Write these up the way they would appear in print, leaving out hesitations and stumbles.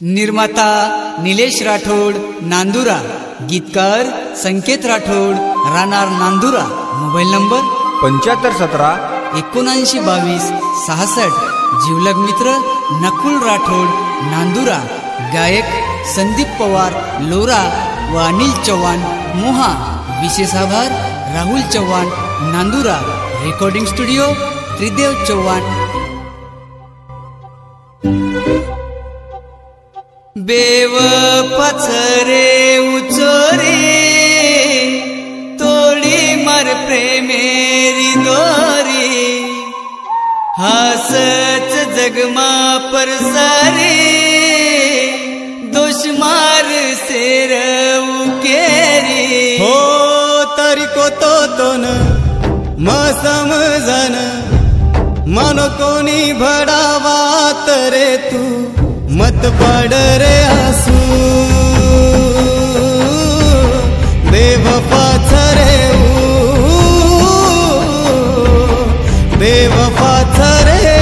निर्माता निलेश राठोड नांदुरा, गीतकार संकेत राठोड राहणार नांदुरा, मोबाईल नंबर 7517 792266, जीवलग मित्र नकुल राठोड नांदुरा, गायक संदीप पवार लोरा व अनिल चव्हाण मोहा, विशेष आभार राहुल चव्हाण नांदुरा, रेकॉर्डिंग स्टुडिओ त्रिदेव चव्हाण। बेवफाच रे उचोरे तोडी मार प्रेमेरी दोरी, हासच जगमा परसारे दोष मार सेर उकेरी। हो तरी को तो न म समजन मन कोणी भडावा तरे तू मत पड रे आसू, बेवफाच रे बेवफाच रे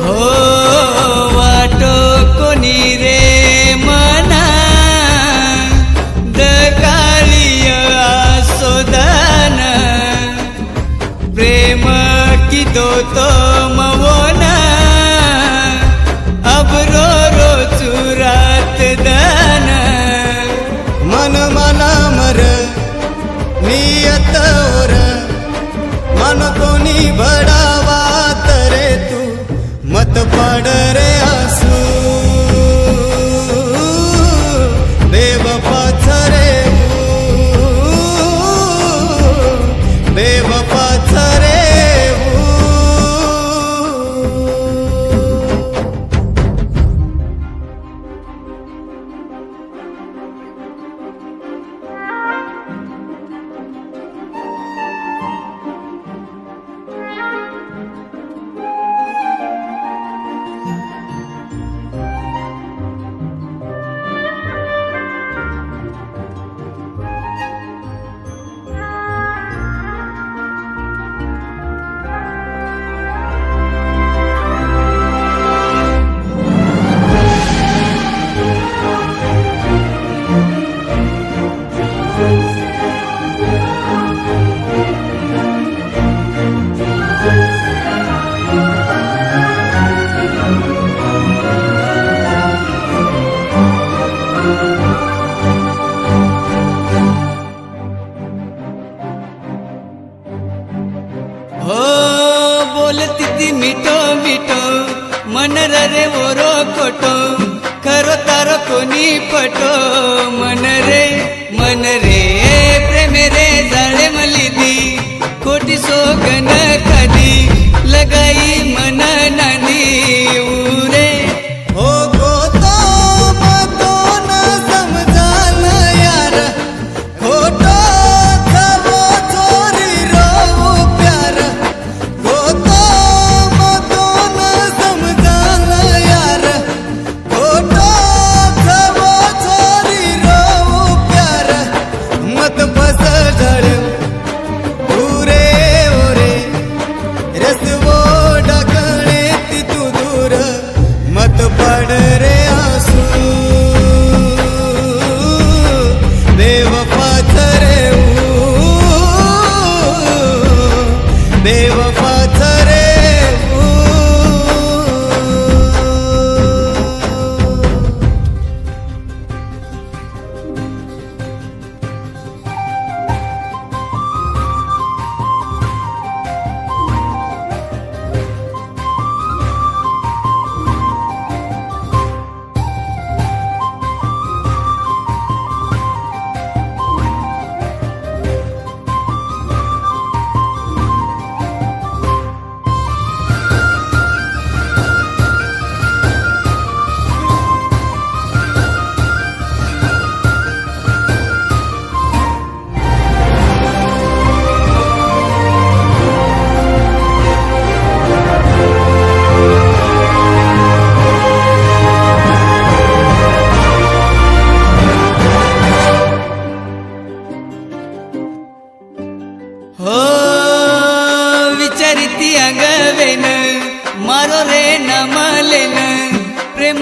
हो वाटो कोणी रे मना दकाळीय आसोदन, प्रेम की दो तो मवोना अब रो रो चुरात दन। मन मला मर नियत ओर मन कोणी भडावा तरे तू मत पड रे आसू, बेवफाच रे बेवफाच रे। हो बोलती ती मिठो मिठो मन रे ओरो खोटो, खरो तारो कोणी पटो मन रे प्रेम रे जाळे मलिदी खोटी सोगन कधी लगाई मन नांदी उरे। हो गोतो मतो न समजान यार खोटो खवो चोरी रो प्यार, गोतो मतो न समजान यार खोटो खवो चोरी रो प्यार, मत बस जळ पूरे ओरे रसवो ढकल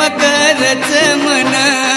मकरच मन